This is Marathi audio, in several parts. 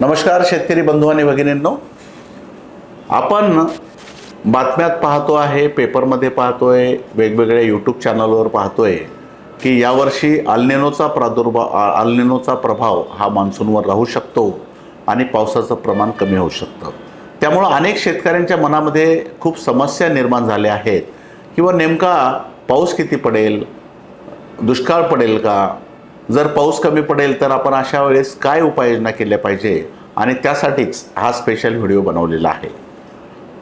नमस्कार शेतकरी बंधू आणि भगिनींनो, आपण बातम्यात पाहतो आहे, पेपरमध्ये पाहतोय, वेगवेगळ्या यूट्यूब चॅनलवर पाहतोय की यावर्षी अल्निनोचा प्रभाव हा मान्सूनवर राहू शकतो आणि पावसाचं प्रमाण कमी होऊ शकतं। त्यामुळे अनेक शेतकऱ्यांच्या मनामध्ये खूप समस्या निर्माण झाल्या आहेत किंवा नेमका पाऊस किती पडेल, दुष्काळ पडेल का, जर पाऊस कमी पडेल तर आपण अशा वेळेस काय उपाययोजना केल्या पाहिजे आणि त्यासाठीच हा स्पेशल व्हिडिओ बनवलेला आहे।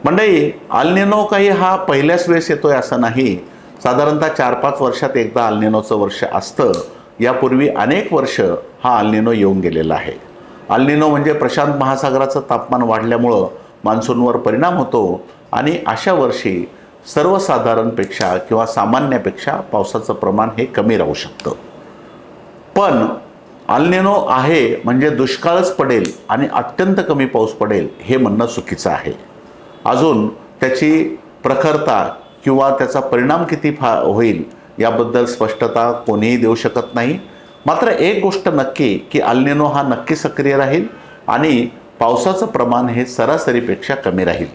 मंडळी, अल्निनो काही हा पहिल्याच वेळेस येतोय असं नाही, साधारणतः 4-5 वर्षात एकदा अल्निनोचं वर्ष असतं। यापूर्वी अनेक वर्ष हा अल्निनो येऊन गेलेला आहे। अल्निनो म्हणजे प्रशांत महासागराचं तापमान वाढल्यामुळं मान्सूनवर परिणाम होतो आणि अशा वर्षी सर्वसाधारणपेक्षा किंवा सामान्यापेक्षा पावसाचं प्रमाण हे कमी राहू शकतं। पण अल्निनो आहे म्हणजे दुष्काळच पडेल आणि अत्यंत कमी पाऊस पडेल हे म्हणणं चुकीचं आहे। अजून त्याची प्रखरता किंवा त्याचा परिणाम किती होईल याबद्दल स्पष्टता कोणीही देऊ शकत नाही। मात्र एक गोष्ट नक्की की अल्निनो हा नक्की सक्रिय राहील आणि पावसाचं प्रमाण हे सरासरीपेक्षा कमी राहील।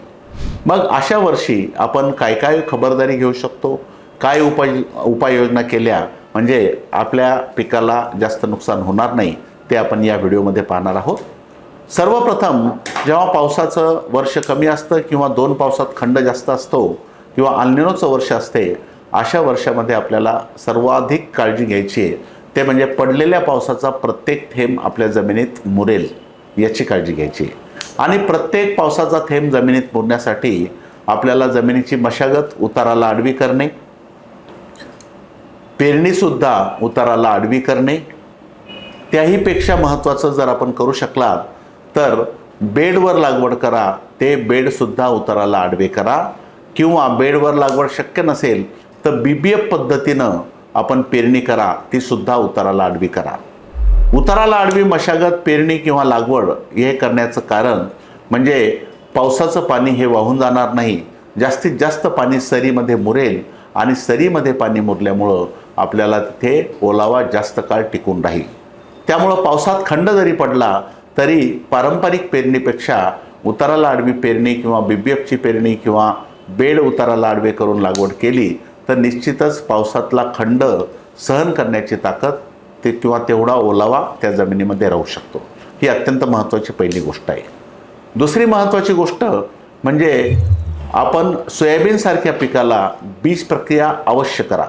मग अशा वर्षी आपण काय काय खबरदारी घेऊ शकतो, काय उपाययोजना केल्या म्हणजे आपल्या पिकाला जास्त नुकसान होणार नाही, ते आपण या व्हिडिओमध्ये पाहणार आहोत। सर्वप्रथम जेव्हा पावसाचं वर्ष कमी असतं किंवा 2 पावसात खंड जास्त असतो किंवा अल्निनोचं वर्ष असते, अशा वर्षामध्ये आपल्याला सर्वाधिक काळजी घ्यायची आहे ते म्हणजे पडलेल्या पावसाचा प्रत्येक थेंब आपल्या जमिनीत मुरेल याची काळजी घ्यायची। आणि प्रत्येक पावसाचा थेंब जमिनीत मुरण्यासाठी आपल्याला जमिनीची मशागत उताराला आडवी करणे, पेरणीसुद्धा उताराला आडवी करणे, त्याहीपेक्षा महत्त्वाचं जर आपण करू शकलात तर बेडवर लागवड करा, ते बेडसुद्धा उताराला आडवे करा किंवा बेडवर लागवड शक्य नसेल तर BBF पद्धतीनं आपण पेरणी करा, तीसुद्धा उताराला आडवी करा। उताराला आडवी मशागत, पेरणी किंवा लागवड हे करण्याचं कारण म्हणजे पावसाचं पाणी हे वाहून जाणार नाही, जास्तीत जास्त पाणी सरीमध्ये मुरेल आणि सरीमध्ये पाणी मुरल्यामुळं आपल्याला तिथे ओलावा जास्त काळ टिकून राहील। त्यामुळं पावसात खंड जरी पडला तरी पारंपरिक पेरणीपेक्षा उताराला आडवी पेरणी किंवा BBFची पेरणी किंवा बेड उताराला आडवे करून लागवड केली तर निश्चितच पावसातला खंड सहन करण्याची ताकद ते किंवा तेवढा ओलावा त्या जमिनीमध्ये राहू शकतो। ही अत्यंत महत्त्वाची पहिली गोष्ट आहे। दुसरी महत्त्वाची गोष्ट म्हणजे आपण सोयाबीनसारख्या पिकाला बीज प्रक्रिया अवश्य करा,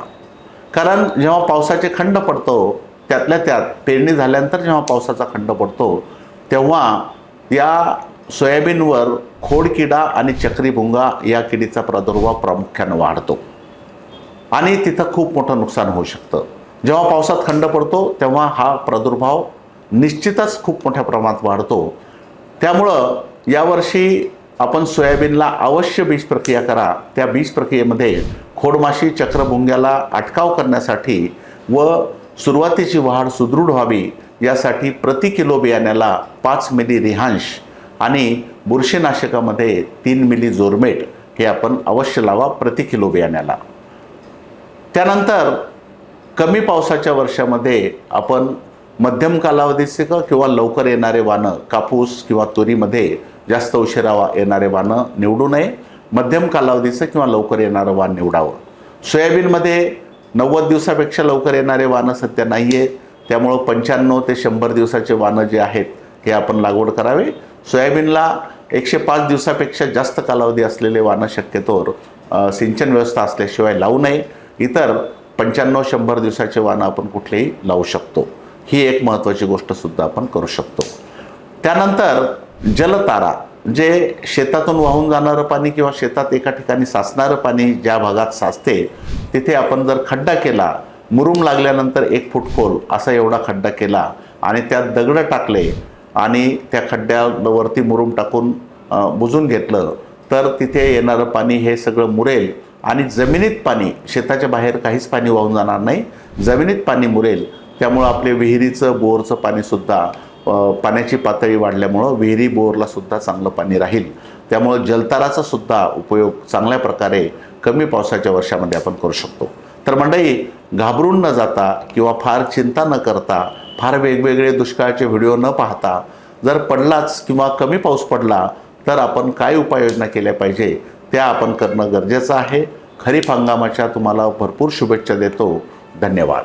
कारण जेव्हा पावसाचे खंड पडतो त्यातल्या त्यात पेरणी झाल्यानंतर जेव्हा पावसाचा खंड पडतो तेव्हा या सोयाबीनवर खोडकिडा आणि चक्रीभुंगा या किडीचा प्रादुर्भाव प्रामुख्याने वाढतो आणि तिथं खूप मोठं नुकसान होऊ शकतं। जेव्हा पावसात खंड पडतो तेव्हा हा प्रादुर्भाव निश्चितच खूप मोठ्या प्रमाणात वाढतो। त्यामुळं यावर्षी आपण सोयाबीनला अवश्य बीज प्रक्रिया करा। त्या बीज प्रक्रियेमध्ये खोडमाशी चक्रभुंग्याला अटकाव करण्यासाठी व सुरुवातीची वाढ सुदृढ व्हावी यासाठी प्रति किलो बियाण्याला 5 मिली रिहांश आणि बुरशीनाशकामध्ये 3 मिली जोरमेट हे आपण अवश्य लावा प्रति किलो बियाण्याला। त्यानंतर कमी पावसाच्या वर्षामध्ये आपण मध्यम कालावधीचे किंवा लवकर येणारे वाणं, कापूस किंवा तुरीमध्ये जास्त उशिरा येणारे वाणं निवडू नये, मध्यम कालावधीचं किंवा लवकर येणारं वाण निवडावं। सोयाबीनमध्ये 90 दिवसापेक्षा लवकर येणारे वाणं सध्या नाही आहेत, त्यामुळं 95 ते 100 दिवसाचे वाणं जे आहेत हे आपण लागवड करावे। सोयाबीनला 105 दिवसापेक्षा जास्त कालावधी असलेले वाणं शक्यतोवर सिंचन व्यवस्था असल्याशिवाय लावू नये। इतर 95-100 दिवसाचे वाणं आपण कुठलेही लावू शकतो। ही एक महत्त्वाची गोष्टसुद्धा आपण करू शकतो। त्यानंतर जलतारा, जे शेतातून वाहून जाणारं पाणी किंवा शेतात एका ठिकाणी साचणारं पाणी ज्या भागात साचते तिथे आपण जर खड्डा केला, मुरुम लागल्यानंतर 1 फूट खोल असा एवढा खड्डा केला आणि त्यात दगड टाकले आणि त्या खड्ड्यावरती मुरुम टाकून बुजून घेतलं तर तिथे येणारं पाणी हे सगळं मुरेल आणि जमिनीत पाणी, शेताच्या बाहेर काहीच पाणी वाहून जाणार नाही, जमिनीत पाणी मुरेल। त्यामुळं आपले विहिरीचं बोरचं पाणीसुद्धा पाण्याची पातळी वाढल्यामुळं विहिरी बोरला सुद्धा चांगलं पाणी राहील। त्यामुळं जलताराचा सुद्धा उपयोग चांगल्या प्रकारे कमी पावसाच्या वर्षामध्ये आपण करू शकतो। तर मंडळी, घाबरून न जाता किंवा फार चिंता न करता, फार वेगवेगळे दुष्काळाचे व्हिडिओ न पाहता जर पडलाच किंवा कमी पाऊस पडला तर आपण काय उपाययोजना केल्या पाहिजे त्या आपण करणं गरजेचं आहे. खरीप हंगामाच्या तुम्हाला भरपूर शुभेच्छा देतो. धन्यवाद.